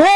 2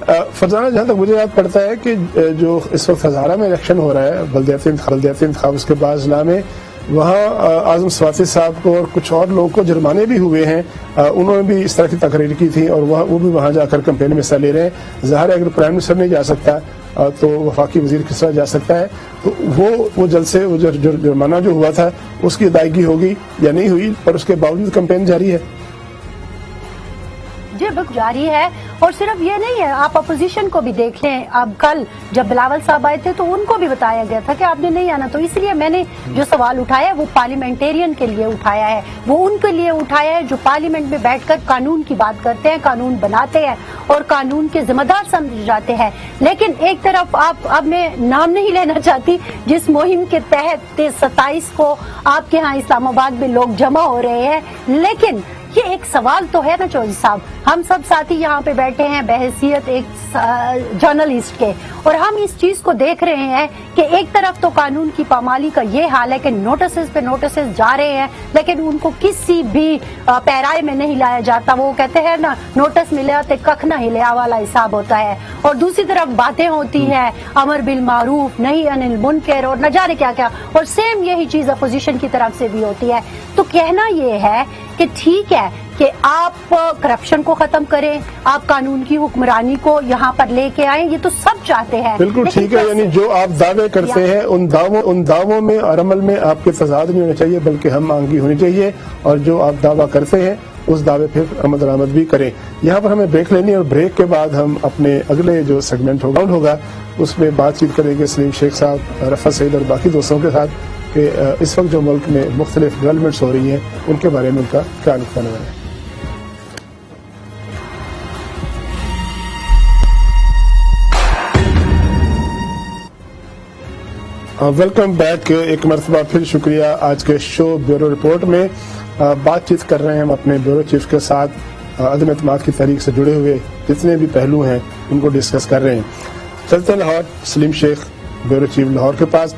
فرزانہ جہاں تک مجھے یاد پڑتا ہے کہ جو اس وقت ہزارہ میں الیکشن ہو رہا ہے بلدیاتی انتخاب اس کے بعد ضلع میں، وہاں اعظم سواتی صاحب کو اور کچھ اور لوگوں کو جرمانے بھی ہوئے ہیں، انہوں نے بھی اس طرح کی تقریر کی تھی اور وہ بھی وہاں جا کر کمپین میں حصہ لے رہے ہیں۔ ظاہر ہے اگر پرائم منسٹر نہیں جا سکتا تو وفاقی وزیر کس طرح جا سکتا ہے؟ تو وہ جلسے وہ جرمانہ جو ہوا تھا اس کی ادائیگی ہوگی یا نہیں ہوئی، پر اس کے باوجود کمپین جاری ہے۔ جی بالکل جاری ہے، اور صرف یہ نہیں ہے، آپ اپوزیشن کو بھی دیکھ لیں۔ اب کل جب بلاول صاحب آئے تھے تو ان کو بھی بتایا گیا تھا کہ آپ نے نہیں آنا، تو اس لیے میں نے جو سوال اٹھایا وہ پارلیمنٹیرین کے لیے اٹھایا ہے، وہ ان کے لیے اٹھایا ہے جو پارلیمنٹ میں بیٹھ کر قانون کی بات کرتے ہیں، قانون بناتے ہیں اور قانون کے ذمہ دار سمجھے جاتے ہیں۔ لیکن ایک طرف اب میں نام نہیں لینا چاہتی، جس مہم کے تحت 27 کو آپ کے ہاں اسلام آباد میں لوگ جمع ہو رہے ہیں، لیکن یہ ایک سوال تو ہے نا چودھری صاحب، ہم سب ساتھی یہاں پہ بیٹھے ہیں بحیثیت ایک جرنلسٹ کے، اور ہم اس چیز کو دیکھ رہے ہیں کہ ایک طرف تو قانون کی پامالی کا یہ حال ہے کہ نوٹسز پہ نوٹسز جا رہے ہیں لیکن ان کو کسی بھی پیرائے میں نہیں لایا جاتا، وہ کہتے ہیں نا نوٹس ملیا تے ککھ نہ ہلیا والا حساب ہوتا ہے، اور دوسری طرف باتیں ہوتی ہیں امر بالمعروف نہی عن المنکر اور نہ جانے کیا کیا، اور سیم یہی چیز اپوزیشن کی طرف سے بھی ہوتی ہے۔ تو کہنا یہ ہے کہ ٹھیک ہے کہ آپ کرپشن کو ختم کریں، آپ قانون کی حکمرانی کو یہاں پر لے کے آئیں، یہ تو سب چاہتے ہیں۔ بالکل ٹھیک ہے، یعنی جو آپ دعوے کرتے ہیں ان دعووں میں اور عمل میں آپ کے تضاد نہیں ہونا چاہیے بلکہ ہم آہنگی ہونی چاہیے، اور جو آپ دعویٰ کرتے ہیں اس دعوے پھر عمل درآمد بھی کریں۔ یہاں پر ہمیں بریک لینی ہے اور بریک کے بعد ہم اپنے اگلے جو سیگمنٹ ہوگا اس میں بات چیت کریں گے سلیم شیخ صاحب، رفعت سعید اور باقی دوستوں کے ساتھ کہ اس وقت جو ملک میں مختلف ڈیولپمنٹس ہو رہی ہیں ان کے بارے میں ان کا کیا نقطہ نظر ہے۔ ویلکم بیک، ایک مرتبہ پھر شکریہ۔ آج کے شو بیورو رپورٹ میں بات چیت کر رہے ہیں ہم اپنے بیورو چیف کے ساتھ، عدم اعتماد کی تحریک سے جڑے ہوئے جتنے بھی پہلو ہیں ان کو ڈسکس کر رہے ہیں۔ چلتے ہیں لاہور، سلیم شیخ بیورو چیف لاہور کے پاس۔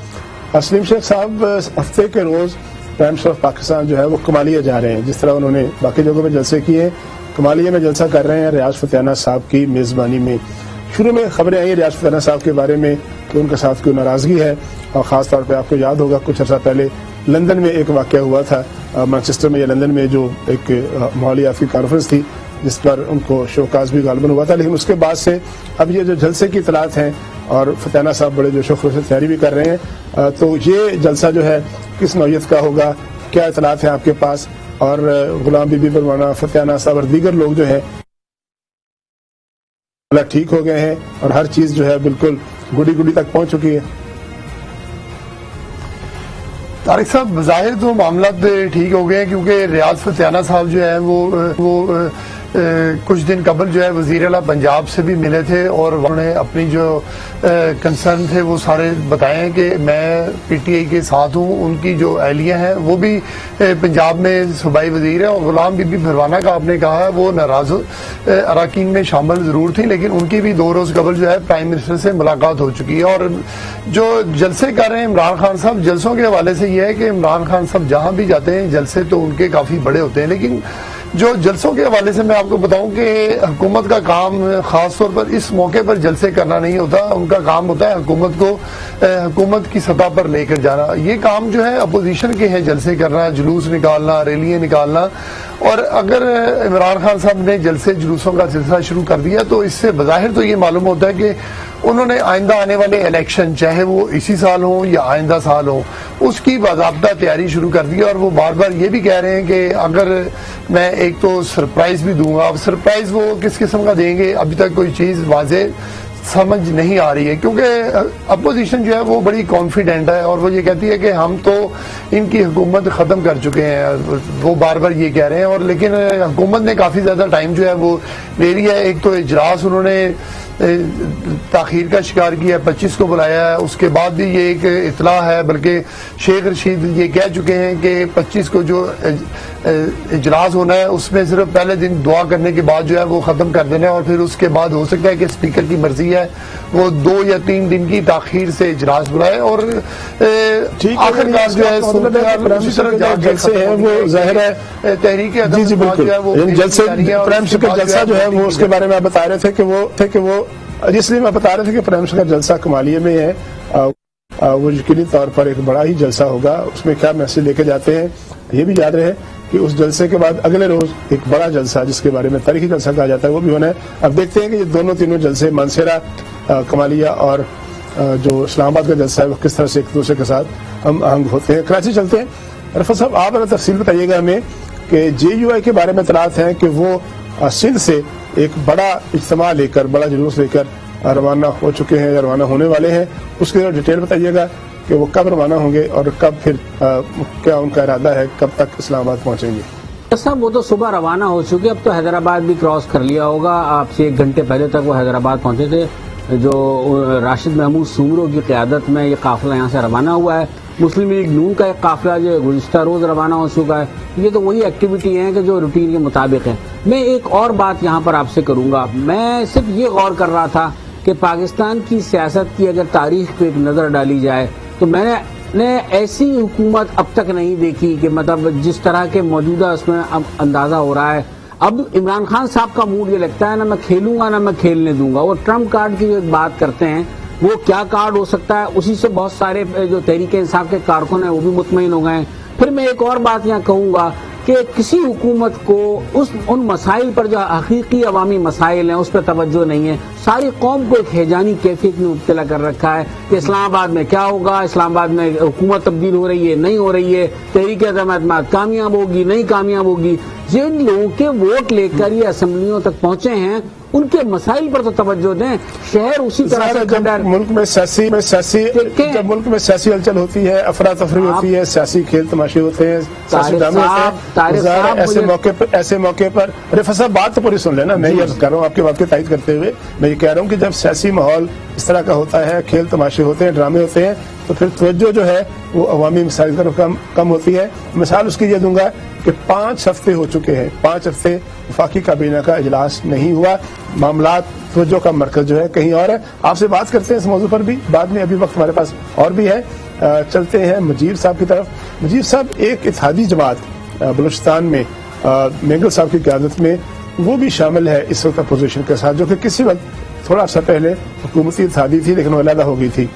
سلیم شیخ صاحب، ہفتے کے روز پرائم منسٹر آف پاکستان جو ہے وہ کمالیہ جا رہے ہیں، جس طرح انہوں نے باقی جگہوں میں جلسے کیے ہیں، کمالیہ میں جلسہ کر رہے ہیں ریاض فتح صاحب کی میزبانی میں۔ شروع میں خبریں آئی ریاض فتح صاحب کے بارے میں کہ ان کے ساتھ کوئی ناراضگی ہے، اور خاص طور پہ آپ کو یاد ہوگا کچھ عرصہ پہلے لندن میں ایک واقعہ ہوا تھا، مانچسٹر میں یا لندن میں، جو ایک ماحولیاتی کانفرنس تھی جس پر ان کو شوکاز بھی غالباً ہوا تھا، لیکن اس کے بعد سے اب یہ جو جلسے کی اطلاعات ہیں اور فتح صاحب بڑے جو شوق سے تیاری بھی کر رہے ہیں، تو یہ جلسہ جو ہے کس نوعیت کا ہوگا، کیا اطلاعات ہیں آپ کے پاس؟ اور غلام بی بی پروانہ، فتح صاحب اور دیگر لوگ جو ہیں ٹھیک ہو گئے ہیں اور ہر چیز جو ہے بالکل گڈی تک پہنچ چکی ہے؟ طارق صاحب، بظاہر تو معاملات ٹھیک ہو گئے ہیں کیونکہ ریاض فتح صاحب جو ہے وہ کچھ دن قبل جو ہے وزیر اعلیٰ پنجاب سے بھی ملے تھے اور انہوں نے اپنی جو کنسرن تھے وہ سارے بتائے ہیں کہ میں پی ٹی آئی کے ساتھ ہوں، ان کی جو اہلیہ ہیں وہ بھی پنجاب میں صوبائی وزیر ہیں، اور غلام بی بی پروانہ کا آپ نے کہا ہے وہ ناراض اراکین میں شامل ضرور تھی، لیکن ان کی بھی 2 روز قبل جو ہے پرائم منسٹر سے ملاقات ہو چکی ہے۔ اور جو جلسے کر رہے ہیں عمران خان صاحب، جلسوں کے حوالے سے یہ ہے کہ عمران خان صاحب جہاں بھی جاتے ہیں جلسے تو ان کے کافی بڑے ہوتے ہیں، لیکن جو جلسوں کے حوالے سے میں آپ کو بتاؤں کہ حکومت کا کام خاص طور پر اس موقع پر جلسے کرنا نہیں ہوتا، ان کا کام ہوتا ہے حکومت کو حکومت کی سطح پر لے کر جانا۔ یہ کام جو ہے اپوزیشن کے ہے، جلسے کرنا، جلوس نکالنا، ریلیاں نکالنا، اور اگر عمران خان صاحب نے جلسے جلوسوں کا سلسلہ شروع کر دیا تو اس سے بظاہر تو یہ معلوم ہوتا ہے کہ انہوں نے آئندہ آنے والے الیکشن چاہے وہ اسی سال ہوں یا آئندہ سال ہوں اس کی باضابطہ تیاری شروع کر دی، اور وہ بار بار یہ بھی کہہ رہے ہیں کہ اگر میں ایک تو سرپرائز بھی دوں گا، اب سرپرائز وہ کس قسم کا دیں گے ابھی تک کوئی چیز واضح سمجھ نہیں آ رہی ہے، کیونکہ اپوزیشن جو ہے وہ بڑی کانفیڈنٹ ہے اور وہ یہ کہتی ہے کہ ہم تو ان کی حکومت ختم کر چکے ہیں، وہ بار بار یہ کہہ رہے ہیں، اور لیکن حکومت نے کافی زیادہ ٹائم جو ہے وہ لے لیا ہے۔ ایک تو اجلاس انہوں نے تاخیر کا شکار کیا ہے، 25 کو بلایا ہے، اس کے بعد بھی یہ ایک اطلاع ہے، بلکہ شیخ رشید یہ کہہ چکے ہیں کہ 25 کو جو اجلاس ہونا ہے اس میں صرف پہلے دن دعا کرنے کے بعد جو ہے وہ ختم کر دینا ہے، اور پھر اس کے بعد ہو سکتا ہے کہ اسپیکر کی مرضی ہے وہ 2 یا 3 دن کی تاخیر سے اجلاس بلائے، اور آخر کار جو ہے جلسے ہیں وہ ظاہر ہے تحریک جلسہ جو ہے وہ اس کے بارے میں آپ بتا رہے تھے کہ وہ اس لیے میں بتا رہا تھا کہ پرائم منسٹر کا جلسہ کمالیہ میں ہے، وہ یقینی طور پر ایک بڑا ہی جلسہ ہوگا. اس میں کیا میسج لے کے جاتے ہیں یہ بھی یاد رہے کہ اس جلسے کے بعد اگلے روز ایک بڑا جلسہ جس کے بارے میں تاریخی جلسہ کہا جاتا ہے وہ بھی ہونا ہے. اب دیکھتے ہیں کہ یہ دونوں تینوں جلسے مانسیرا، کمالیہ اور جو اسلام آباد کا جلسہ ہے وہ کس طرح سے ایک دوسرے کے ساتھ ہم آہنگ ہوتے ہیں. کراچی چلتے ہیں. رفت صاحب آپ تفصیل بتائیے گا ہمیں کہ JUI کے بارے میں اطلاعات ہیں کہ وہ سندھ سے ایک بڑا اجتماع لے کر، بڑا جلوس لے کر روانہ ہو چکے ہیں یا روانہ ہونے والے ہیں. اس کی ڈیٹیل بتائیے گا کہ وہ کب روانہ ہوں گے اور کب پھر کیا ان کا ارادہ ہے، کب تک اسلام آباد پہنچیں گے. صاحب وہ تو صبح روانہ ہو چکے، اب تو حیدرآباد بھی کراس کر لیا ہوگا. آپ سے 1 گھنٹے پہلے تک وہ حیدرآباد پہنچے تھے. جو راشد محمود سومرو کی قیادت میں یہ قافلہ یہاں سے روانہ ہوا ہے. مسلم لیگ نون کا ایک قافلہ جو گزشتہ روز روانہ ہو چکا ہے. یہ تو وہی ایکٹیویٹی ہیں کہ جو روٹین کے مطابق ہے. میں ایک اور بات یہاں پر آپ سے کروں گا. میں صرف یہ غور کر رہا تھا کہ پاکستان کی سیاست کی اگر تاریخ پہ ایک نظر ڈالی جائے تو میں نے ایسی حکومت اب تک نہیں دیکھی کہ مطلب جس طرح کے موجودہ اس میں اب اندازہ ہو رہا ہے. اب عمران خان صاحب کا موڈ یہ لگتا ہے نہ میں کھیلوں گا نہ میں کھیلنے دوں گا. وہ ٹرمپ کارڈ کی جو بات کرتے ہیں وہ کیا کارڈ ہو سکتا ہے، اسی سے بہت سارے جو تحریک انصاف کے کارکن ہیں وہ بھی مطمئن ہو گئے ہیں. پھر میں ایک اور بات یہاں کہوں گا کہ کسی حکومت کو ان مسائل پر جو حقیقی عوامی مسائل ہیں اس پہ توجہ نہیں ہے. ساری قوم کو ایک ہیجانی کیفیت میں مبتلا کر رکھا ہے کہ اسلام آباد میں کیا ہوگا، اسلام آباد میں حکومت تبدیل ہو رہی ہے نہیں ہو رہی ہے، تحریک عدم اعتماد کامیاب ہوگی نہیں کامیاب ہوگی. جن لوگوں کے ووٹ لے کر یہ اسمبلیوں تک پہنچے ہیں ان کے مسائل پر تو توجہ دیں. شہر اسی طرح سے جب ملک میں سیاسی ہلچل ہوتی ہے، افراتفری ہوتی ہے، سیاسی کھیل تماشے ہوتے ہیں، سیاسی ڈرامے ہوتے ہیں، ایسے موقع پر رفت صاحب بات تو پوری سن لینا. میں یہ کر رہا ہوں آپ کی بات کی تائید کرتے ہوئے، میں یہ کہہ رہا ہوں کہ جب سیاسی ماحول اس طرح کا ہوتا ہے، کھیل تماشے ہوتے ہیں، ڈرامے ہوتے ہیں، تو پھر توجہ جو ہے وہ عوامی مسائل پر کم ہوتی ہے. مثال اس کی یہ دوں گا کہ 5 ہفتے ہو چکے ہیں، 5 ہفتے وفاقی کابینہ کا اجلاس نہیں ہوا. معاملات توجہ کا مرکز جو ہے کہیں اور ہے. آپ سے بات کرتے ہیں اس موضوع پر بھی بعد میں، ابھی وقت ہمارے پاس اور بھی ہے. چلتے ہیں مجیر صاحب کی طرف. مجیر صاحب، ایک اتحادی جماعت بلوچستان میں مینگل صاحب کی قیادت میں وہ بھی شامل ہے اس وقت اپوزیشن کے ساتھ، جو کہ کسی وقت تھوڑا عرصہ پہلے حکومتی اتحادی تھی لیکن وہ علیحدہ ہو گئی تھی.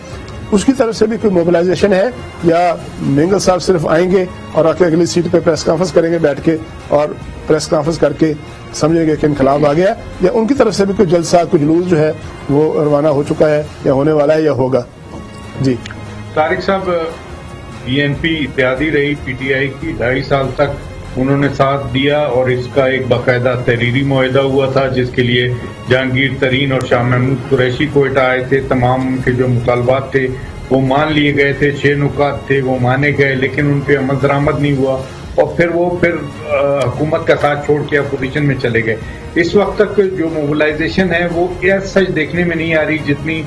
اس کی طرف سے بھی کوئی موبلائزیشن ہے یا مینگل صاحب صرف آئیں گے اور آ کے اگلی سیٹ پہ پریس کانفرنس کریں گے بیٹھ کے اور پریس کانفرنس کر کے سمجھیں گے کہ انقلاب آ گیا، یا ان کی طرف سے بھی کوئی جلسہ کوئی جلوس جو ہے وہ روانہ ہو چکا ہے یا ہونے والا ہے یا ہوگا؟ جی طارق صاحب، BNP اتحادی رہی PTI کی 2.5 سال تک، انہوں نے ساتھ دیا اور اس کا ایک باقاعدہ تحریری معاہدہ ہوا تھا جس کے لیے جہانگیر ترین اور شاہ محمود قریشی کوئٹہ آئے تھے. تمام ان کے جو مطالبات تھے وہ مان لیے گئے تھے، 6 نکات تھے وہ مانے گئے، لیکن ان پہ عمل درآمد نہیں ہوا اور پھر حکومت کا ساتھ چھوڑ کے اپوزیشن میں چلے گئے. اس وقت تک جو موبلائزیشن ہے وہ سچ دیکھنے میں نہیں آ رہی جتنی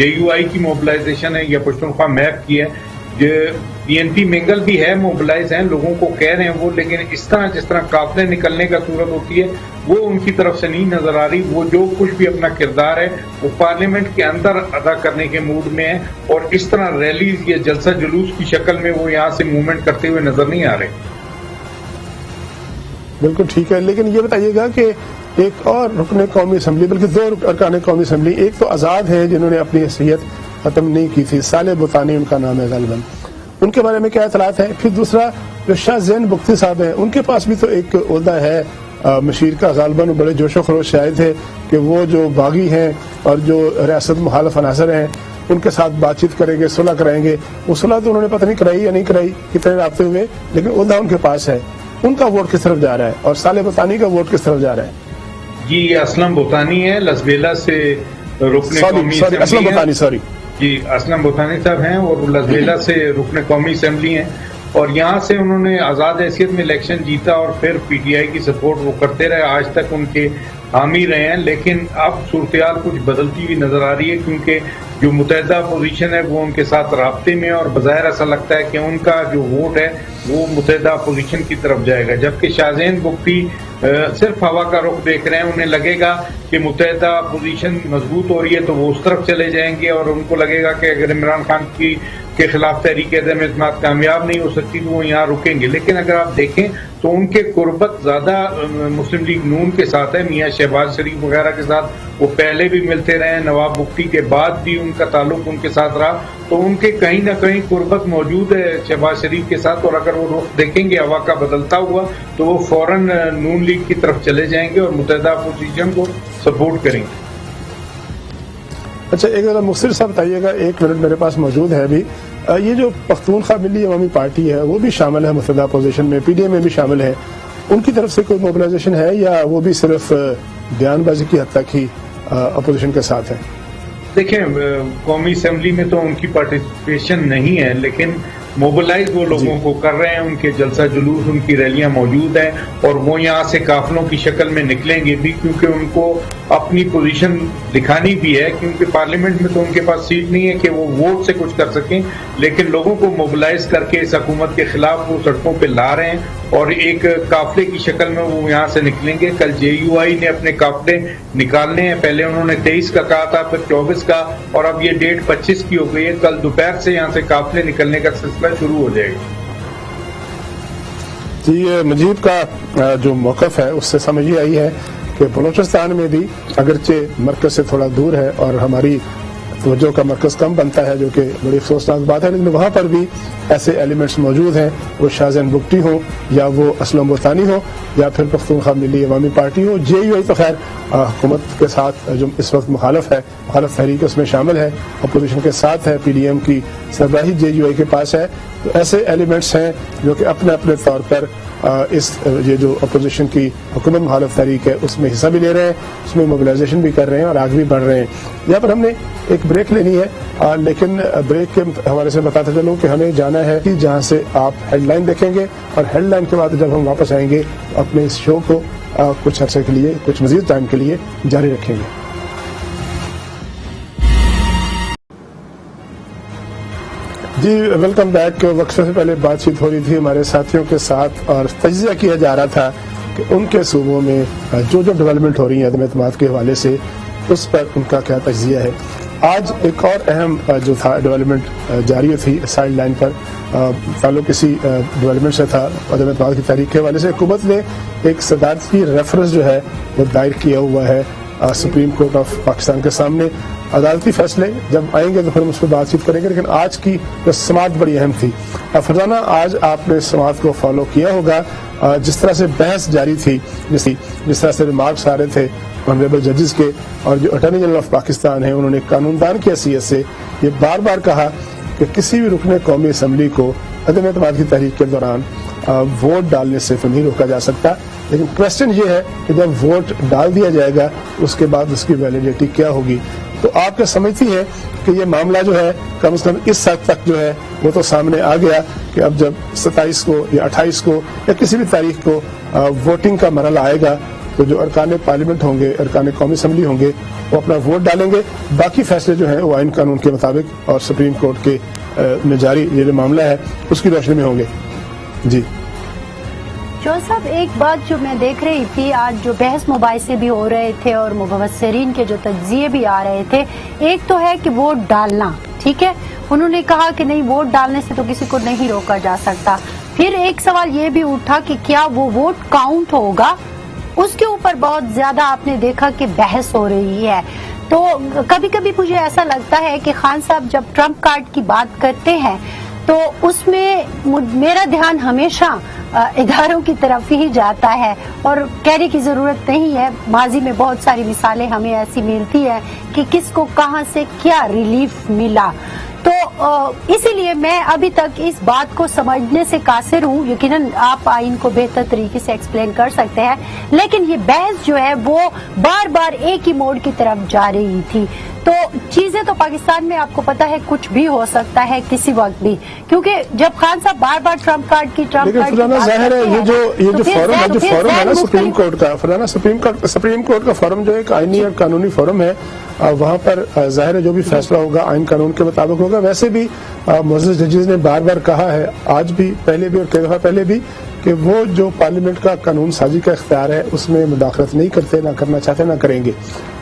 JUI کی موبلائزیشن ہے یا پشتونخوا میپ کی ہے. BNP مینگل بھی ہے، موبلائز ہیں، لوگوں کو کہہ رہے ہیں وہ، لیکن اس طرح جس طرح قافلے نکلنے کا صورت ہوتی ہے وہ ان کی طرف سے نہیں نظر آ رہی. وہ جو کچھ بھی اپنا کردار ہے وہ پارلیمنٹ کے اندر ادا کرنے کے موڈ میں ہے اور اس طرح ریلیز یا جلسہ جلوس کی شکل میں وہ یہاں سے موومنٹ کرتے ہوئے نظر نہیں آ رہے. بالکل ٹھیک ہے، لیکن یہ بتائیے گا کہ ایک اور رکن قومی اسمبلی، بلکہ 2 ارکان قومی اسمبلی، ایک تو آزاد ہے جنہوں نے اپنی حیثیت ختم نہیں کی تھی، صالح بوتانی ان کا نام ہے غالباً، ان کے بارے میں کیا اطلاعات ہیں؟ پھر دوسرا جو شاہ زین بگٹی صاحب ہیں ان کے پاس بھی تو ایک عہدہ ہے مشیر کا، غالباً بڑے جوش و خروش سے آئے تھے کہ وہ جو باغی ہیں اور جو ریاست مخالف عناصر ہیں ان کے ساتھ بات چیت کریں گے، صلح کرائیں گے. وہ صلح تو انہوں نے پتہ نہیں کرائی یا نہیں کرائی، کتنے رابطے ہوئے، لیکن عہدہ ان کے پاس ہے. ان کا ووٹ کس طرف جا رہا ہے اور صالح بوتانی کا ووٹ کس طرف جا رہا ہے؟ جی یہ اسلم بوتانی ہے، لسبیلا سے رکن قومی جی اسلم بوتانی صاحب ہیں اور لسبیلا سے رکن قومی اسمبلی ہیں اور یہاں سے انہوں نے آزاد حیثیت میں الیکشن جیتا اور پھر PTI کی سپورٹ وہ کرتے رہے، آج تک ان کے حامی رہے ہیں. لیکن اب صورتحال کچھ بدلتی ہوئی نظر آ رہی ہے کیونکہ جو متحدہ اپوزیشن ہے وہ ان کے ساتھ رابطے میں اور بظاہر ایسا لگتا ہے کہ ان کا جو ووٹ ہے وہ متحدہ اپوزیشن کی طرف جائے گا، جبکہ شاہ زین بگٹی صرف ہوا کا رخ دیکھ رہے ہیں. انہیں لگے گا کہ متحدہ اپوزیشن مضبوط ہو رہی ہے تو وہ اس طرف چلے جائیں گے اور ان کو لگے گا کہ اگر عمران خان کی کے خلاف تحریک عدم اعتماد کامیاب نہیں ہو سکتی تو وہ یہاں رکیں گے. لیکن اگر آپ دیکھیں تو ان کے قربت زیادہ مسلم لیگ نون کے ساتھ ہے, میاں شہباز شریف وغیرہ کے ساتھ وہ پہلے بھی ملتے رہے, نواب بگٹی کے بعد بھی ان کا تعلق ان کے ساتھ رہا, تو ان کے کہیں نہ کہیں قربت موجود ہے شہباز شریف کے ساتھ. اور اگر وہ رخ دیکھیں گے ہوا کا بدلتا ہوا تو وہ فوراً نون لیگ کی طرف چلے جائیں گے اور متحدہ اپوزیشن کو سپورٹ کریں گے. اچھا ایک ذرا مختصر صاحب بتائیے گا, 1 منٹ میرے پاس موجود ہے ابھی, یہ جو پختونخوا ملی عوامی پارٹی ہے وہ بھی شامل ہے متحدہ اپوزیشن میں, پی ڈی ایم میں بھی شامل ہے, ان کی طرف سے کوئی موبلائزیشن ہے یا وہ بھی صرف بیان بازی کی حد تک ہی اپوزیشن کے ساتھ ہے؟ دیکھیں قومی اسمبلی میں تو ان کی پارٹیسپیشن نہیں ہے, لیکن موبلائز وہ لوگوں کو کر رہے ہیں, ان کے جلسہ جلوس ان کی ریلیاں موجود ہیں اور وہ یہاں سے قافلوں کی شکل میں نکلیں گے بھی, کیونکہ ان کو اپنی پوزیشن دکھانی بھی ہے, کیونکہ پارلیمنٹ میں تو ان کے پاس سیٹ نہیں ہے کہ وہ ووٹ سے کچھ کر سکیں, لیکن لوگوں کو موبلائز کر کے اس حکومت کے خلاف وہ سڑکوں پہ لا رہے ہیں اور ایک قافلے کی شکل میں وہ یہاں سے نکلیں گے. کل جے یو آئی نے اپنے قافلے نکالنے ہیں, پہلے انہوں نے 23 کا کہا تھا, پھر 24 کا, اور اب یہ ڈیٹ 25 کی ہو گئی ہے. کل دوپہر سے یہاں سے قافلے نکلنے کا سلسلہ شروع ہو جائے گا. جی مجیب کا جو موقف ہے اس سے سمجھ ہی آئی ہے کہ بلوچستان میں بھی اگرچہ مرکز سے تھوڑا دور ہے اور ہماری توجہ کا مرکز کم بنتا ہے, جو کہ بڑی افسوسناک بات ہے, لیکن وہاں پر بھی ایسے ایلیمنٹس موجود ہیں, وہ شاہزین بگٹی ہوں یا وہ اسلم بوتانی ہو یا پھر پختونخوا ملی عوامی پارٹی ہو. جے یو آئی تو خیر حکومت کے ساتھ جو اس وقت مخالف تحریک اس میں شامل ہے, اپوزیشن کے ساتھ ہے, پی ڈی ایم کی سربراہی جے یو آئی کے پاس ہے. تو ایسے ایلیمنٹس ہیں جو کہ اپنے اپنے طور پر یہ جو اپوزیشن کی حکومت مخالف تحریک ہے اس میں حصہ بھی لے رہے ہیں, اس میں موبلائزیشن بھی کر رہے ہیں اور آگے بھی بڑھ رہے ہیں. یہاں پر ہم نے ایک بریک لینی ہے, لیکن بریک کے حوالے سے بتاتا چلوں کہ ہمیں جانا ہے کہ جہاں سے آپ ہیڈ لائن دیکھیں گے, اور ہیڈ لائن کے بعد جب ہم واپس آئیں گے اپنے اس شو کو کچھ عرصے کے لیے, کچھ مزید ٹائم کے لیے جاری رکھیں گے. جی ویلکم بیک. وقفے سے پہلے بات چیت ہو رہی تھی ہمارے ساتھیوں کے ساتھ اور تجزیہ کیا جا رہا تھا کہ ان کے صوبوں میں جو ڈیولپمنٹ ہو رہی ہے عدم اعتماد کے حوالے سے اس پر ان کا کیا تجزیہ ہے. آج ایک اور اہم جو تھا ڈیولپمنٹ جاری تھی سائڈ لائن پر, تعلق کسی ڈیولپمنٹ سے تھا عدم اعتماد کی تحریک کے حوالے سے. حکومت نے ایک صدارتی ریفرنس جو ہے وہ دائر کیا ہوا ہے سپریم کورٹ آف پاکستان کے سامنے. عدالتی فیصلے جب آئیں گے تو پھر ہم اس پہ بات چیت کریں گے, لیکن آج کی جو سماعت بڑی اہم تھی. فرزانہ آج آپ نے سماعت کو فالو کیا ہوگا, جس طرح سے بحث جاری تھی, جس طرح سے ریمارکس آ رہے تھے آنریبل ججز کے, اور جو اٹارنی جنرل آف پاکستان ہیں انہوں نے قانون دان کی حیثیت سے یہ بار بار کہا کہ کسی بھی رکن قومی اسمبلی کو عدم اعتماد کی تحریک کے دوران ووٹ ڈالنے سے تو نہیں روکا جا سکتا, لیکن کوشچن یہ ہے کہ جب ووٹ ڈال دیا جائے گا اس کے بعد اس کی ویلیڈیٹی کیا ہوگی. تو آپ کیا سمجھتی ہیں کہ یہ معاملہ جو ہے کم از کم اس حد تک جو ہے وہ تو سامنے آ گیا کہ اب جب 27 کو یا 28 کو یا کسی بھی تاریخ کو ووٹنگ کا مرحلہ آئے گا تو جو ارکان پارلیمنٹ ہوں گے, ارکان قومی اسمبلی ہوں گے, وہ اپنا ووٹ ڈالیں گے, باقی فیصلے جو ہیں وہ آئین قانون کے مطابق اور سپریم کورٹ کے میں جاری یہ جو معاملہ ہے اس کی روشنی میں ہوں گے. جی جوہر صاحب, ایک بات جو میں دیکھ رہی تھی آج جو بحث مباحثے بھی ہو رہے تھے اور مبصرین کے جو تجزیے بھی آ رہے تھے, ایک تو ہے کہ ووٹ ڈالنا, ٹھیک ہے, انہوں نے کہا کہ نہیں ووٹ ڈالنے سے تو کسی کو نہیں روکا جا سکتا. پھر ایک سوال یہ بھی اٹھا کہ کیا وہ ووٹ کاؤنٹ ہوگا, اس کے اوپر بہت زیادہ آپ نے دیکھا کہ بحث ہو رہی ہے. تو کبھی کبھی مجھے ایسا لگتا ہے کہ خان صاحب جب ٹرمپ کارڈ کی بات کرتے ہیں تو اس میں میرا دھیان ہمیشہ اداروں کی طرف ہی جاتا ہے, اور کہنے کی ضرورت نہیں ہے, ماضی میں بہت ساری مثالیں ہمیں ایسی ملتی ہیں کہ کس کو کہاں سے کیا ریلیف ملا. تو اسی لیے میں ابھی تک اس بات کو سمجھنے سے قاصر ہوں. یقیناً آپ آئین کو بہتر طریقے سے ایکسپلین کر سکتے ہیں, لیکن یہ بحث جو ہے وہ بار بار ایک ہی موڑ کی طرف جا رہی تھی. تو چیزیں تو پاکستان میں آپ کو پتا ہے کچھ بھی ہو سکتا ہے کسی وقت بھی, کیونکہ جب خان صاحب بار بار ٹرمپ کارڈ کی ظاہر ہے یہ جو فورم ہے نا سپریم کورٹ کا, فلانا سپریم کورٹ کا فورم جو ایک آئینی اور قانونی فورم ہے, وہاں پر ظاہر ہے جو بھی فیصلہ ہوگا آئین قانون کے مطابق ہوگا. ویسے بھی معزز ججز نے بار بار کہا ہے, آج بھی, پہلے بھی اور کئی دفعہ پہلے بھی, کہ وہ جو پارلیمنٹ کا قانون سازی کا اختیار ہے اس میں مداخلت نہیں کرتے، نہ کرنا چاہتے، نہ کریں گے.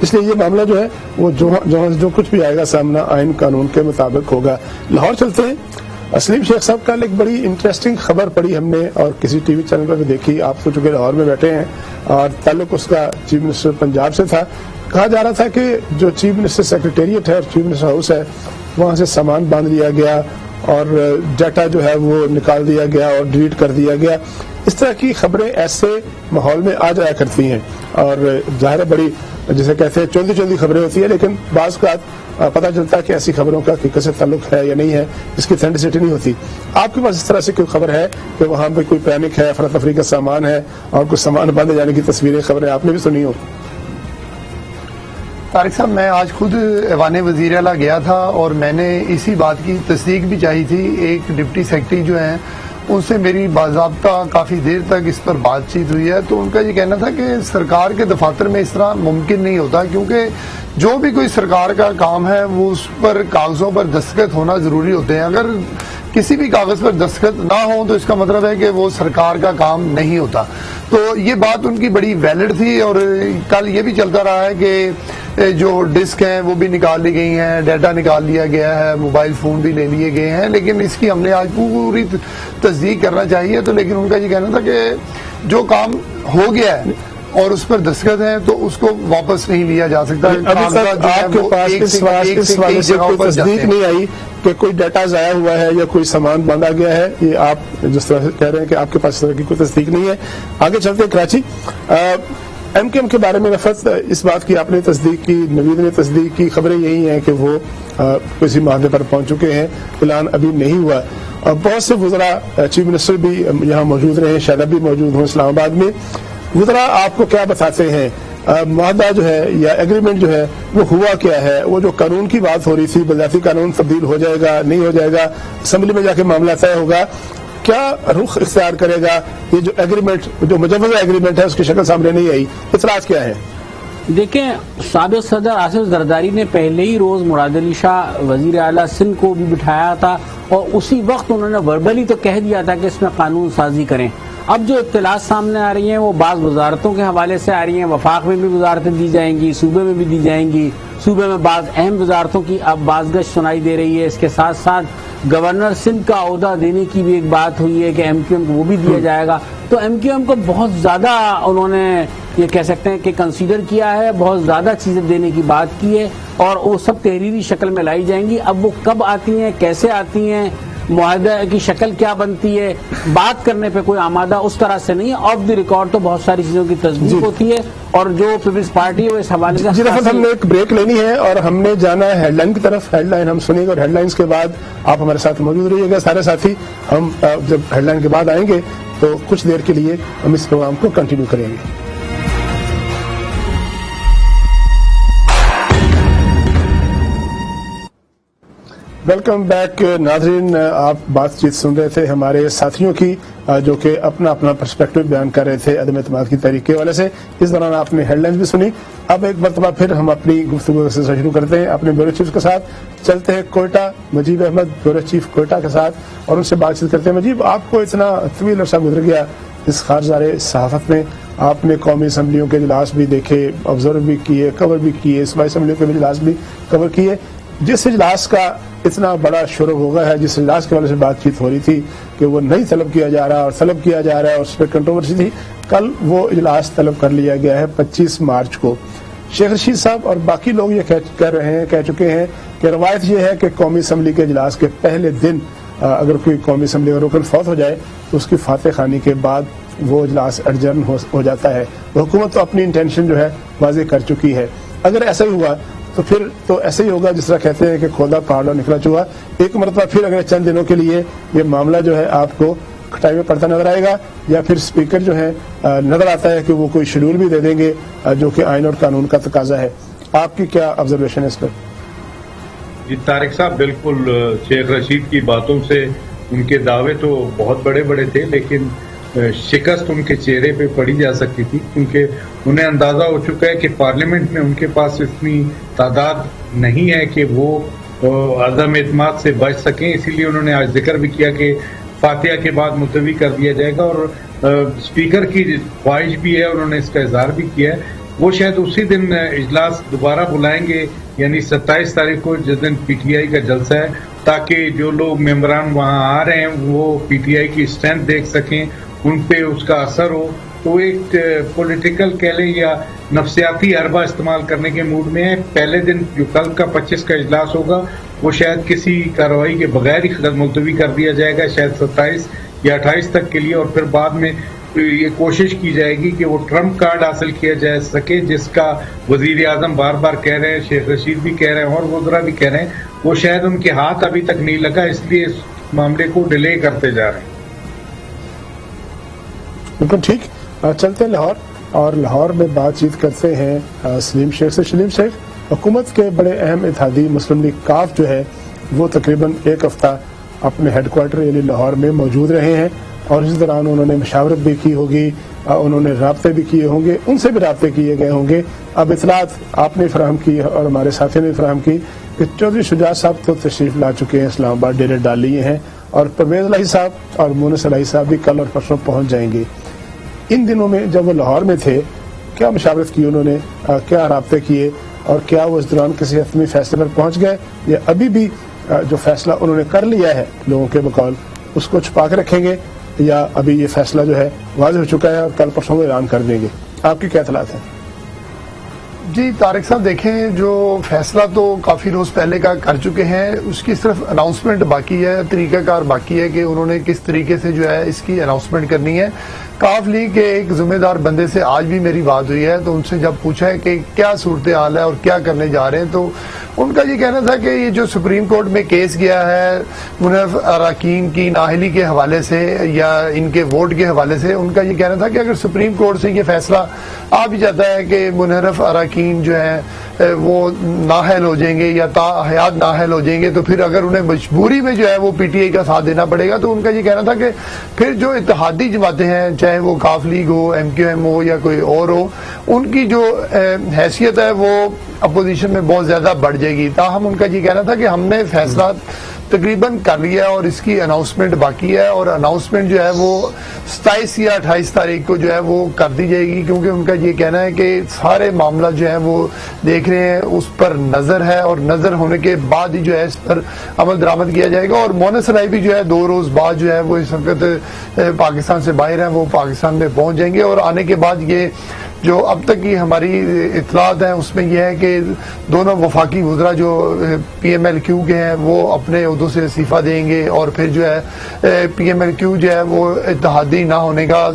اس لیے یہ معاملہ جو ہے وہ جو کچھ بھی آئے گا سامنا آئین قانون کے مطابق ہوگا. لاہور چلتے ہیں. سلیم شیخ صاحب کل ایک بڑی انٹرسٹنگ خبر پڑھی ہم نے اور کسی ٹی وی چینل پر بھی دیکھی. آپ تو چونکہ لاہور میں بیٹھے ہیں اور تعلق اس کا چیف منسٹر پنجاب سے تھا. کہا جا رہا تھا کہ جو چیف منسٹر سیکریٹریٹ ہے اور چیف منسٹر ہاؤس ہے وہاں سے سامان باندھ لیا گیا اور ڈیٹا جو ہے وہ نکال دیا گیا اور ڈیلیٹ کر دیا گیا. اس طرح کی خبریں ایسے ماحول میں آ جایا کرتی ہیں اور ظاہر ہے بڑی جسے کہتے ہیں چوندی خبریں ہوتی ہیں، لیکن بعض کا پتہ چلتا ہے کہ ایسی خبروں کا حقیقت سے تعلق ہے یا نہیں ہے، اس کی اتھینٹسٹی نہیں ہوتی. آپ کے پاس اس طرح سے کوئی خبر ہے کہ وہاں پہ کوئی پینک ہے، افراتفری کا سامان ہے اور کچھ سامان باندھے جانے کی تصویریں خبریں آپ نے بھی سنی ہو؟ طارق صاحب، میں آج خود ایوان وزیر اعلیٰ گیا تھا اور میں نے اسی بات کی تصدیق بھی چاہی تھی. ایک ڈپٹی سیکرٹری جو ہیں ان سے میری باضابطہ کافی دیر تک اس پر بات چیت ہوئی ہے، تو ان کا یہ کہنا تھا کہ سرکار کے دفاتر میں اس طرح ممکن نہیں ہوتا، کیونکہ جو بھی کوئی سرکار کا کام ہے وہ اس پر کاغذوں پر دستخط ہونا ضروری ہوتے ہیں. اگر کسی بھی کاغذ پر دستخط نہ ہو تو اس کا مطلب ہے کہ وہ سرکار کا کام نہیں ہوتا. تو یہ بات ان کی بڑی ویلڈ تھی. اور کل یہ بھی چلتا رہا ہے کہ جو ڈسک ہیں وہ بھی نکال لی گئی ہیں، ڈیٹا نکال لیا گیا ہے، موبائل فون بھی لے لیے گئے ہیں، لیکن اس کی ہم نے آج پوری تصدیق کرنا چاہیے. تو لیکن ان کا یہ کہنا تھا کہ جو کام ہو گیا ہے اور اس پر دستخط ہیں تو اس کو واپس نہیں لیا جا سکتا. آپ کے پاس اس والے سے کوئی تصدیق نہیں آئی کہ کوئی ڈیٹا ضائع ہوا ہے یا کوئی سامان باندھا گیا ہے؟ یہ آپ جس طرح سے کہہ رہے ہیں کہ آپ کے پاس اس طرح کی کوئی تصدیق نہیں ہے. آگے چلتے کراچی. ایم کیو ایم کے بارے میں نفرت اس بات کی آپ نے تصدیق کی، نوید نے تصدیق کی. خبریں یہی ہیں کہ وہ کسی معاہدے پر پہنچ چکے ہیں، اعلان ابھی نہیں ہوا. بہت سے وزراء، چیف منسٹر بھی یہاں موجود رہے، شاید اب بھی موجود ہوں اسلام آباد میں. وزراء آپ کو کیا بتاتے ہیں؟ معاہدہ جو ہے یا ایگریمنٹ جو ہے وہ ہوا کیا ہے؟ وہ جو قانون کی بات ہو رہی تھی، بلدیاتی قانون تبدیل ہو جائے گا نہیں ہو جائے گا، اسمبلی میں جا کے معاملہ طے ہوگا، کیا رخ اختیار کرے گا؟ یہ جو ایگریمنٹ، جو مجوزہ ایگریمنٹ ہے، اس کی شکل سامنے نہیں آئی، اطلاعات کیا ہے؟ دیکھیں، سابق صدر آصف زرداری نے پہلے ہی روز مراد علی شاہ وزیر اعلیٰ سندھ کو بھی بٹھایا تھا اور اسی وقت انہوں نے وربلی تو کہہ دیا تھا کہ اس میں قانون سازی کریں. اب جو اطلاعات سامنے آ رہی ہیں وہ بعض وزارتوں کے حوالے سے آ رہی ہیں. وفاق میں بھی وزارتیں دی جائیں گی، صوبے میں بھی دی جائیں گی. صوبے میں بعض اہم وزارتوں کی اب بازگشت سنائی دے رہی ہے. اس کے ساتھ ساتھ گورنر سندھ کا عہدہ دینے کی بھی ایک بات ہوئی ہے کہ ایم کیو ایم کو وہ بھی دیا جائے گا. تو ایم کیو ایم کو بہت زیادہ انہوں نے یہ کہہ سکتے ہیں کہ کنسیڈر کیا ہے، بہت زیادہ چیزیں دینے کی بات کی ہے اور وہ سب تحریری شکل میں لائی جائیں گی. اب وہ کب آتی ہیں، کیسے آتی ہیں، معاہدہ کی شکل کیا بنتی ہے، بات کرنے پہ کوئی آمادہ اس طرح سے نہیں ہے. آف دی ریکارڈ تو بہت ساری چیزوں کی تصدیق ہوتی ہے اور جو پیپلز پارٹی ہے وہ اس حوالے سے ہم نے ایک بریک لینی ہے اور ہم نے جانا ہے ہیڈ لائن کی طرف. ہیڈ لائن ہم سنیں گے اور ہیڈ لائنز کے بعد آپ ہمارے ساتھ موجود رہیے گا. سارے ساتھی ہم جب ہیڈ لائن کے بعد آئیں گے تو کچھ دیر کے لیے ہم اس پروگرام کو کنٹینیو کریں گے. ویلکم بیک ناظرین. آپ بات چیت سن رہے تھے ہمارے ساتھیوں کی جو کہ اپنا اپنا پرسپیکٹو بیان کر رہے تھے عدم اعتماد کی تحریک کے حوالے سے. اس دوران آپ نے ہیڈ لائنز بھی سنی. اب ایک مرتبہ پھر ہم اپنی گفتگو سے شروع کرتے ہیں اپنے بیورو چیف کے ساتھ. چلتے ہیں کوئٹہ، مجیب احمد بیورو چیف کوئٹہ کے ساتھ اور ان سے بات چیت کرتے ہیں. مجیب، آپ کو اتنا طویل عرصہ گزر گیا اس خارزار صحافت میں، آپ نے قومی اسمبلیوں کے اجلاس بھی دیکھے، آبزرو بھی کیے، کور بھی کیے، صوبائی اسمبلیوں کے اجلاس بھی کور کیے. جس اجلاس کا اتنا بڑا شور ہوگا ہے، جس اجلاس کے والے سے بات چیت ہو رہی تھی کہ وہ نہیں طلب کیا جا رہا اور طلب کیا جا رہا ہے اور اس پہ کنٹروورسی تھی، کل وہ اجلاس طلب کر لیا گیا ہے 25 مارچ کو. شیخ رشید صاحب اور باقی لوگ یہ کہہ چکے ہیں کہ روایت یہ ہے کہ قومی اسمبلی کے اجلاس کے پہلے دن اگر کوئی قومی اسمبلی کا رکن فوت ہو جائے تو اس کی فاتح خوانی کے بعد وہ اجلاس ایڈجرن ہو جاتا ہے. حکومت تو اپنی انٹینشن جو ہے واضح کر چکی ہے. اگر ایسا ہی ہوا تو پھر تو ایسے ہی ہوگا جس طرح کہتے ہیں کہ کھودا پہاڑ اور نکلا چوہا. ایک مرتبہ پھر اگلے چند دنوں کے لیے یہ معاملہ جو ہے آپ کو کھٹائی میں پڑتا نظر آئے گا، یا پھر اسپیکر جو ہے نظر آتا ہے کہ وہ کوئی شیڈول بھی دے دیں گے جو کہ آئین اور قانون کا تقاضا ہے. آپ کی کیا آبزرویشن ہے اس پر؟ جی طارق صاحب، بالکل شیخ رشید کی باتوں سے ان کے دعوے تو بہت بڑے بڑے تھے، لیکن شکست ان کے چہرے پہ پڑی جا سکتی تھی کیونکہ انہیں اندازہ ہو چکا ہے کہ پارلیمنٹ میں ان کے پاس اتنی تعداد نہیں ہے کہ وہ عدم اعتماد سے بچ سکیں. اسی لیے انہوں نے آج ذکر بھی کیا کہ فاتحہ کے بعد ملتوی کر دیا جائے گا، اور اسپیکر کی خواہش بھی ہے، انہوں نے اس کا اظہار بھی کیا ہے، وہ شاید اسی دن اجلاس دوبارہ بلائیں گے، یعنی 27 تاریخ کو جس دن پی ٹی آئی کا جلسہ ہے، تاکہ جو لوگ ممبران وہاں آ رہے ہیں وہ پی ٹی آئی کی اسٹرینتھ دیکھ سکیں، ان پہ اس کا اثر ہو، تو ایک پولیٹیکل کہہ لیں یا نفسیاتی حربہ استعمال کرنے کے موڈ میں ہے۔ پہلے دن جو کل کا 25 کا اجلاس ہوگا وہ شاید کسی کارروائی کے بغیر ہی ملتوی کر دیا جائے گا، شاید 27 یا 28 تک کے لیے، اور پھر بعد میں یہ کوشش کی جائے گی کہ وہ ٹرمپ کارڈ حاصل کیا جا سکے، جس کا وزیر اعظم بار بار کہہ رہے ہیں، شیخ رشید بھی کہہ رہے ہیں اور وزراء بھی کہہ رہے ہیں، وہ شاید ان کے ہاتھ ابھی تک نہیں لگا، اس لیے اس معاملے کو ڈیلے کرتے جا رہے ہیں۔ بالکل ٹھیک، چلتے ہیں لاہور، اور لاہور میں بات چیت کرتے ہیں سلیم شیخ سے۔ سلیم شیخ، حکومت کے بڑے اہم اتحادی مسلم لیگ کاف جو ہے وہ تقریباً ایک ہفتہ اپنے ہیڈ کوارٹر یعنی لاہور میں موجود رہے ہیں، اور اس دوران انہوں نے مشاورت بھی کی ہوگی، انہوں نے رابطے بھی کیے ہوں گے، ان سے بھی رابطے کیے گئے ہوں گے۔ اب اطلاعات آپ نے فراہم کی اور ہمارے ساتھیوں نے فراہم کی کہ چودھری شجاع صاحب تو تشریف لا چکے ہیں، اسلام آباد ڈیرے ڈال لیے ہیں، اور پرویز الہی صاحب اور مونس الہی صاحب بھی کل اور پرسوں پہنچ جائیں گے۔ ان دنوں میں جب وہ لاہور میں تھے کیا مشاورت کی انہوں نے، کیا رابطے کیے، اور کیا وہ اس دوران کسی حتمی فیصلے پر پہنچ گئے، یا ابھی بھی جو فیصلہ انہوں نے کر لیا ہے لوگوں کے بقول اس کو چھپا کے رکھیں گے، یا ابھی یہ فیصلہ جو ہے واضح ہو چکا ہے اور کل پرسوں میں اعلان کر دیں گے؟ آپ کی کیا اطلاعات ہیں؟ جی طارق صاحب، دیکھیں جو فیصلہ تو کافی روز پہلے کا کر چکے ہیں، اس کی صرف اناؤنسمنٹ باقی ہے، طریقہ کار باقی ہے کہ انہوں نے کس طریقے سے جو ہے اس کی اناؤنسمنٹ کرنی ہے۔ کاف لیگ کے ایک ذمہ دار بندے سے آج بھی میری بات ہوئی ہے، تو ان سے جب پوچھا ہے کہ کیا صورتحال ہے اور کیا کرنے جا رہے ہیں، تو ان کا یہ کہنا تھا کہ یہ جو سپریم کورٹ میں کیس گیا ہے منحرف اراکین کی نااہلی کے حوالے سے یا ان کے ووٹ کے حوالے سے، ان کا یہ کہنا تھا کہ اگر سپریم کورٹ سے یہ فیصلہ آ بھی جاتا ہے کہ منحرف اراکین جو ہیں وہ نااہل ہو جائیں گے یا تا حیات نااہل ہو جائیں گے، تو پھر اگر انہیں مجبوری میں جو ہے وہ پی ٹی آئی کا ساتھ دینا پڑے گا، تو ان کا یہ کہنا تھا کہ پھر جو اتحادی جماعتیں ہیں، چاہے وہ کاف لیگ ہو، ایم کیو ایم ہو یا کوئی اور ہو، ان کی جو حیثیت ہے وہ اپوزیشن میں بہت زیادہ بڑھ جائے گی۔ تاہم ان کا یہ کہنا تھا کہ ہم نے فیصلہ تقریباً کر لیا اور اس کی اناؤنسمنٹ باقی ہے، اور اناؤنسمنٹ جو ہے وہ 27 یا 28 تاریخ کو جو ہے وہ کر دی جائے گی، کیونکہ ان کا یہ کہنا ہے کہ سارے معاملہ جو ہے وہ دیکھ رہے ہیں، اس پر نظر ہے، اور نظر ہونے کے بعد ہی جو ہے اس پر عمل درآمد کیا جائے گا۔ اور مونس الہی بھی جو ہے 2 روز بعد جو ہے وہ اس وقت پاکستان سے باہر ہیں، وہ پاکستان میں پہنچ جائیں گے، اور آنے کے بعد یہ جو اب تک کی ہماری اطلاعات ہیں اس میں یہ ہے کہ دونوں وفاقی وزراء جو پی ایم ایل کیو کے ہیں وہ اپنے عہدوں سے استعفیٰ دیں گے، اور پھر جو ہے پی ایم ایل کیو جو ہے وہ اتحادی نہ ہونے کا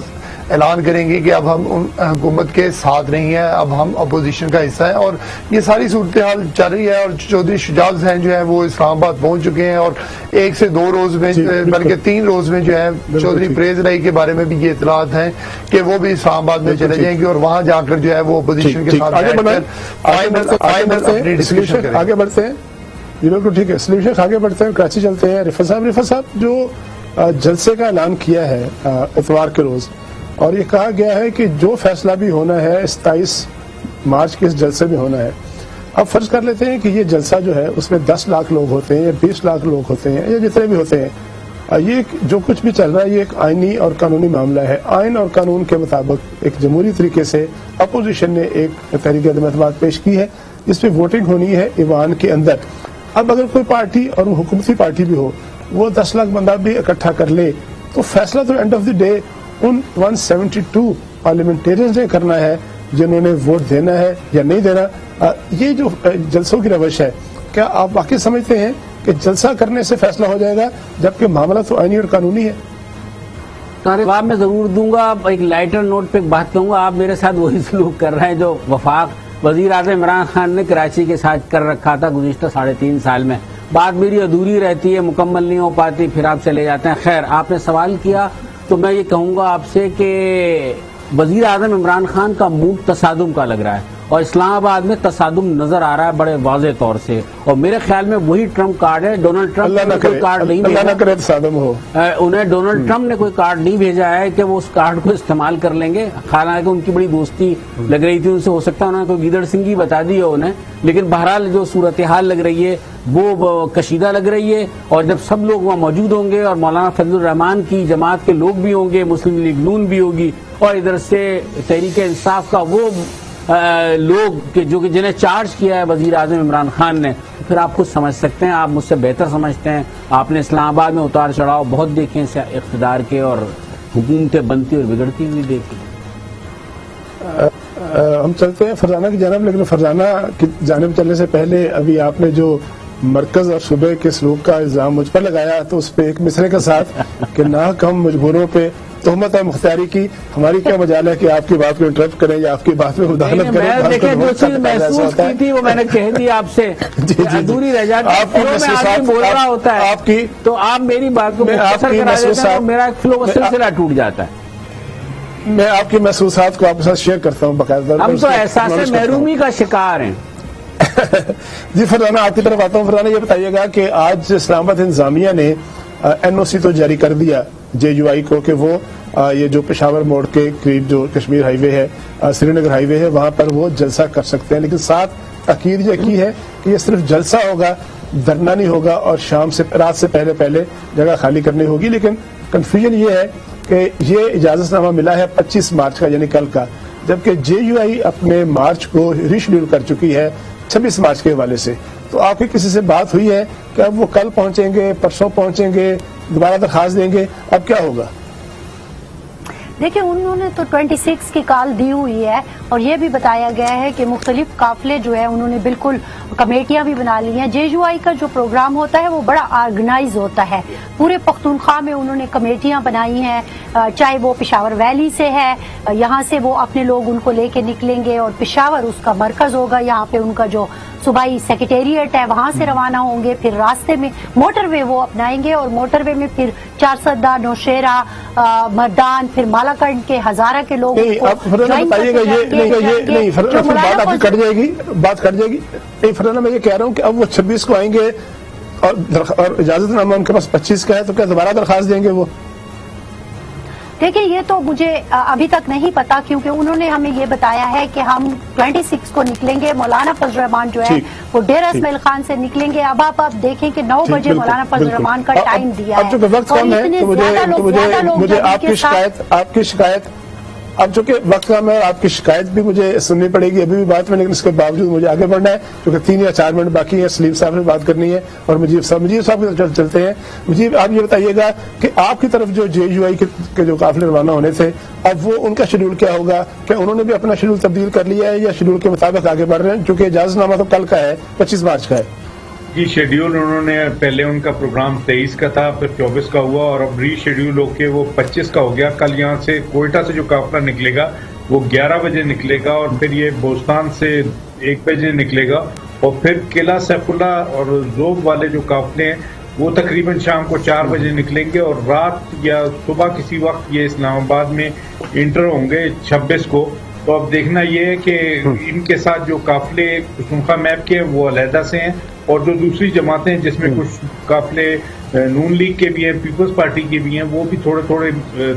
اعلان کریں گے کہ اب ہم ان حکومت کے ساتھ نہیں ہیں، اب ہم اپوزیشن کا حصہ ہیں، اور یہ ساری صورتحال چل رہی ہے۔ اور چودھری شجاع ہیں جو ہے وہ اسلام آباد پہنچ چکے ہیں، اور 1 سے 2 روز میں بلکہ 3 روز میں جو ہے چودھری پرویز الہی کے بارے میں بھی یہ اطلاعات ہیں کہ وہ بھی اسلام آباد میں چلے جائیں گے، اور وہاں جا کر جو ہے وہ اپوزیشن کے ساتھ آگے بڑھتے ہیں۔ جی بالکل ٹھیک ہے سلیم شیخ، آگے بڑھتے ہیں، کراچی چلتے ہیں۔ رفت صاحب جو جلسے کا اعلان کیا ہے اتوار کے روز، اور یہ کہا گیا ہے کہ جو فیصلہ بھی ہونا ہے 27 مارچ کے اس جلسے میں ہونا ہے۔ اب فرض کر لیتے ہیں کہ یہ جلسہ جو ہے اس میں 10 لاکھ لوگ ہوتے ہیں یا 20 لاکھ لوگ ہوتے ہیں یا جتنے بھی ہوتے ہیں، یہ جو کچھ بھی چل رہا ہے یہ ایک آئینی اور قانونی معاملہ ہے۔ آئین اور قانون کے مطابق ایک جمہوری طریقے سے اپوزیشن نے ایک تحریک عدم اعتماد پیش کی ہے، اس پہ ووٹنگ ہونی ہے ایوان کے اندر۔ اب اگر کوئی پارٹی اور وہ حکومتی پارٹی بھی ہو وہ 10 لاکھ بندہ بھی اکٹھا کر لے تو فیصلہ تو and of the day in 172 parliamentarians نے کرنا ہے جنہوں نے ووٹ دینا ہے یا نہیں دینا۔ یہ جو جلسوں کی روش ہے، کیا آپ واقعی سمجھتے ہیں کہ جلسہ کرنے سے فیصلہ ہو جائے گا جبکہ معاملہ تو آئینی اور قانونی ہے؟ جواب میں ضرور دوں گا، ایک لائٹر نوٹ پہ ایک بات کہوں گا۔ آپ میرے ساتھ وہی سلوک کر رہے ہیں جو وفاق وزیر اعظم عمران خان نے کراچی کے ساتھ کر رکھا تھا گزشتہ 3.5 سال میں۔ بات میری ادھوری رہتی ہے، مکمل نہیں ہو پاتی، پھر آپ چلے جاتے ہیں۔ خیر، آپ نے سوال کیا تو میں یہ کہوں گا آپ سے کہ وزیر اعظم عمران خان کا موڈ تصادم کا لگ رہا ہے۔ اور اسلام آباد میں تصادم نظر آ رہا ہے بڑے واضح طور سے، اور میرے خیال میں وہی ٹرمپ کارڈ ہے. ڈونلڈ ٹرمپ اللہ نہ نے کوئی کرے، کارڈ نہیں اللہ نہ بھیجا، کرے تصادم ہو. انہیں ڈونلڈ ٹرمپ نے کوئی کارڈ نہیں بھیجا ہے کہ وہ اس کارڈ کو استعمال کر لیں گے. حالانکہ ان کی بڑی دوستی لگ رہی تھی ان سے، ہو سکتا ہے انہوں نے کوئی گیدڑ سنگھی بتا دی ہو انہیں، لیکن بہرحال جو صورتحال لگ رہی ہے وہ کشیدہ لگ رہی ہے. اور جب سب لوگ وہاں موجود ہوں گے اور مولانا فضل الرحمان کی جماعت کے لوگ بھی ہوں گے، مسلم لیگ نون بھی ہوگی، اور ادھر سے تحریک انصاف کا وہ لوگ جو کہ جنہیں چارج کیا ہے وزیر اعظم عمران خان نے، پھر آپ خود سمجھ سکتے ہیں، آپ مجھ سے بہتر سمجھتے ہیں. آپ نے اسلام آباد میں اتار چڑھاؤ بہت دیکھے ہیں اقتدار کے، اور حکومتیں بنتی اور بگڑتی بھی دیکھی. ہم چلتے ہیں فرزانہ کی جانب، لیکن فرزانہ کی جانب چلنے سے پہلے ابھی آپ نے جو مرکز اور صوبے کے سلوک کا الزام مجھ پر لگایا تو اس پہ ایک مصرے کے ساتھ کہ ناحق ہم مجبوروں پہ تہمت ہے مختاری کی، ہماری کیا مجال ہے کہ آپ کی بات کو انٹرپٹ کریں یا آپ کی بات میں مداخلت کریں. میں دیکھیں جو چیز محسوس کی تھی وہ میں نے کہہ دی آپ سے، ادھوری رہ جاتی ہے. میں آدمی بول رہا ہوتا ہے آپ کی، تو آپ میری بات کو مختصر کرا دیتے ہیں، میرا ایک فلو سلسلہ ٹوٹ جاتا ہے. میں آپ کی محسوسات کو آپ کے ساتھ شیئر کرتا ہوں باقاعدہ. ہم تو احساس محرومی کا شکار ہیں. جی فرزانہ آپ کی طرف آتا ہوں. فرزانہ یہ بتائیے گا کہ آج اسلام آباد انتظامیہ نے این او سی تو جاری کر دیا جے یو آئی کو کہ وہ یہ جو پشاور موڑ کے قریب جو کشمیر ہائی وے ہے، سری نگر ہائی وے ہے، وہاں پر وہ جلسہ کر سکتے ہیں، لیکن ساتھ تاکید یہ کی ہے کہ یہ صرف جلسہ ہوگا، دھرنا نہیں ہوگا، اور شام سے رات سے پہلے جگہ خالی کرنی ہوگی. لیکن کنفیوژن یہ ہے کہ یہ اجازت نامہ ملا ہے 25 مارچ کا یعنی کل کا، جبکہ جے یو آئی اپنے مارچ کو ریشیڈیول کر چکی ہے 26 مارچ کے حوالے سے. تو آپ کی کسی سے بات ہوئی ہے کہ اب وہ کل پہنچیں گے، پرسوں پہنچیں گے، دوبارہ درخواست دیں گے، اب کیا ہوگا؟ دیکھیں انہوں نے تو 26 کی کال دی ہوئی ہے، اور یہ بھی بتایا گیا ہے کہ مختلف قافلے جو ہے انہوں نے بالکل کمیٹیاں بھی بنا لی ہیں. جے یو آئی کا جو پروگرام ہوتا ہے وہ بڑا آرگنائز ہوتا ہے، پورے پختونخوا میں انہوں نے کمیٹیاں بنائی ہیں، چاہے وہ پشاور ویلی سے ہے، یہاں سے وہ اپنے لوگ ان کو لے کے نکلیں گے، اور پشاور اس کا مرکز ہوگا، یہاں پہ ان کا جو صوبائی سیکریٹریٹ ہے وہاں سے روانہ ہوں گے. پھر راستے میں موٹر وے وہ اپنائیں گے، اور موٹر وے میں پھر چارسدہ، نوشیرا، مردان، پھر مالاکنڈ کے ہزارہ کے لوگ بتائیے گا یہ بات کٹ جائے گی. نہیں فرزانہ میں یہ کہہ رہا ہوں کہ اب وہ 26 کو آئیں گے اور اجازت نامہ ان کے پاس 25 کا ہے، تو کیا دوبارہ درخواست دیں گے وہ؟ دیکھیں یہ تو مجھے ابھی تک نہیں پتا، کیونکہ انہوں نے ہمیں یہ بتایا ہے کہ ہم 26 کو نکلیں گے. مولانا فضل الرحمان جو ہے وہ ڈیرہ اسماعیل خان سے نکلیں گے. اب آپ دیکھیں کہ 9 بجے مولانا فضل الرحمان کا ٹائم دیا ہے، اب چونکہ وقت کم ہے تو مجھے آپ کی شکایت اب چونکہ وقت کم ہے اور آپ کی شکایت بھی مجھے سننی پڑے گی ابھی بھی بات میں، لیکن اس کے باوجود مجھے آگے بڑھنا ہے کیونکہ 3 یا 4 منٹ باقی ہیں. سلیم صاحب سے بات کرنی ہے اور مجیب صاحب کی طرف چلتے ہیں. مجیب آپ یہ بتائیے گا کہ آپ کی طرف جو جے یو آئی کے جو قافلے روانہ ہونے تھے، اب وہ ان کا شیڈول کیا ہوگا؟ کیا انہوں نے بھی اپنا شیڈول تبدیل کر لیا ہے یا شیڈول کے مطابق آگے بڑھ رہے ہیں؟ چونکہ اجازت نامہ تو کل کا ہے، 25 مارچ کا ہے. جی شیڈیول انہوں نے پہلے ان کا پروگرام 23 کا تھا، پھر 24 کا ہوا، اور اب ری شیڈیول ہو کے وہ 25 کا ہو گیا. کل یہاں سے کوئٹہ سے جو قافلہ نکلے گا وہ 11 بجے نکلے گا، اور پھر یہ بوستان سے 1 بجے نکلے گا، اور پھر قلعہ سیف اللہ اور زوب والے جو قافلے ہیں وہ تقریباً شام کو 4 بجے نکلیں گے، اور رات یا صبح کسی وقت یہ اسلام آباد میں انٹر ہوں گے 26 کو. تو اب دیکھنا یہ ہے کہ ان کے ساتھ جو قافلے پختونخوا میپ کے وہ علیحدہ سے ہیں، اور جو دوسری جماعتیں جس میں کچھ قافلے نون لیگ کے بھی ہیں، پیپلز پارٹی کے بھی ہیں، وہ بھی تھوڑے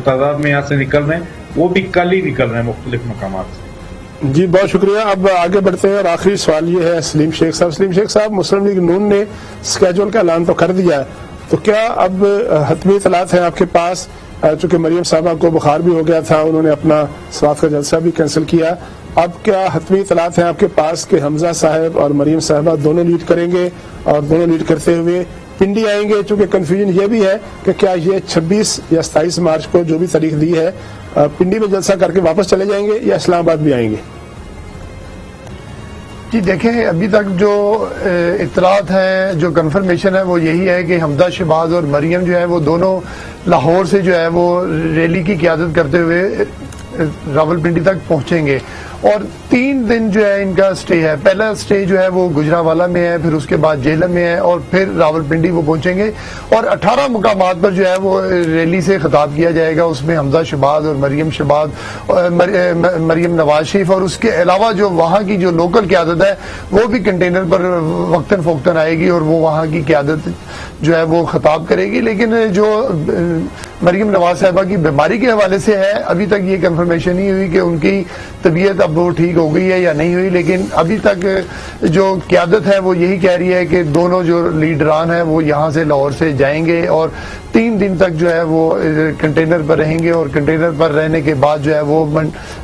تعداد میں یہاں سے نکل رہے ہیں، وہ بھی کل ہی نکل رہے ہیں مختلف مقامات سے. جی بہت شکریہ. اب آگے بڑھتے ہیں اور آخری سوال یہ ہے سلیم شیخ صاحب. سلیم شیخ صاحب، مسلم لیگ نون نے اسکیجول کا اعلان تو کر دیا، تو کیا اب حتمی اطلاعات ہیں آپ کے پاس؟ چونکہ مریم صاحبہ کو بخار بھی ہو گیا تھا، انہوں نے اپنا سوات کا جلسہ بھی کینسل کیا. اب کیا حتمی اطلاعات ہیں آپ کے پاس کہ حمزہ صاحب اور مریم صاحبہ دونوں لیڈ کریں گے، اور دونوں لیڈ کرتے ہوئے پنڈی آئیں گے؟ چونکہ کنفیوژن یہ بھی ہے کہ کیا یہ 26 یا 27 مارچ کو جو بھی تاریخ دی ہے پنڈی میں جلسہ کر کے واپس چلے جائیں گے یا اسلام آباد بھی آئیں گے؟ جی دیکھیں ابھی تک جو اطلاعات ہیں، جو کنفرمیشن ہے وہ یہی ہے کہ حمزہ شہباز اور مریم جو ہے وہ دونوں لاہور سے جو ہے وہ ریلی کی قیادت کرتے ہوئے راولپنڈی تک پہنچیں گے اور 3 دن جو ہے ان کا اسٹے ہے. پہلا اسٹے جو ہے وہ گجرانوالہ میں ہے, پھر اس کے بعد جہلم میں ہے اور پھر راولپنڈی وہ پہنچیں گے اور 18 مقامات پر جو ہے وہ ریلی سے خطاب کیا جائے گا. اس میں حمزہ شہباز اور مریم نواز شریف اور اس کے علاوہ جو وہاں کی جو لوکل قیادت ہے وہ بھی کنٹینر پر وقتاً فوقتاً آئے گی اور وہ وہاں کی قیادت جو ہے وہ خطاب کرے گی. لیکن جو مریم نواز صاحبہ کی بیماری کے حوالے سے ہے, ابھی تک یہ کنفرمیشن نہیں ہوئی کہ ان کی طبیعت اب وہ ٹھیک ہو گئی ہے یا نہیں ہوئی, لیکن ابھی تک جو قیادت ہے وہ یہی کہہ رہی ہے کہ دونوں جو لیڈران ہیں وہ یہاں سے لاہور سے جائیں گے اور 3 دن تک جو ہے وہ کنٹینر پر رہیں گے اور کنٹینر پر رہنے کے بعد جو ہے وہ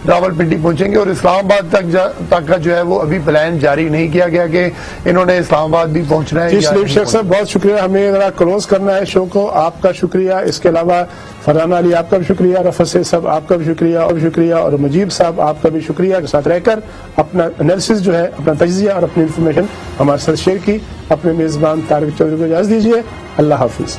راولپنڈی پہنچیں گے. اور اسلام آباد تک کا جو ہے وہ ابھی پلان جاری نہیں کیا گیا کہ انہوں نے اسلام آباد بھی پہنچنا ہے. سلیف شیخ صاحب بہت شکریہ, ہمیں ذرا کلوز کرنا ہے شو کو, آپ کا شکریہ. اس کے علاوہ فرحان علی آپ کا بھی شکریہ, رفعت سید صاحب آپ کا بھی شکریہ اور شکریہ, اور مجیب صاحب آپ کا بھی شکریہ کے ساتھ رہ کر اپنا انالیسس جو ہے, اپنا تجزیہ اور اپنی انفارمیشن ہمارے ساتھ شیئر کی. اپنے میزبان طارق چودھری کو اجازت دیجیے. اللہ حافظ.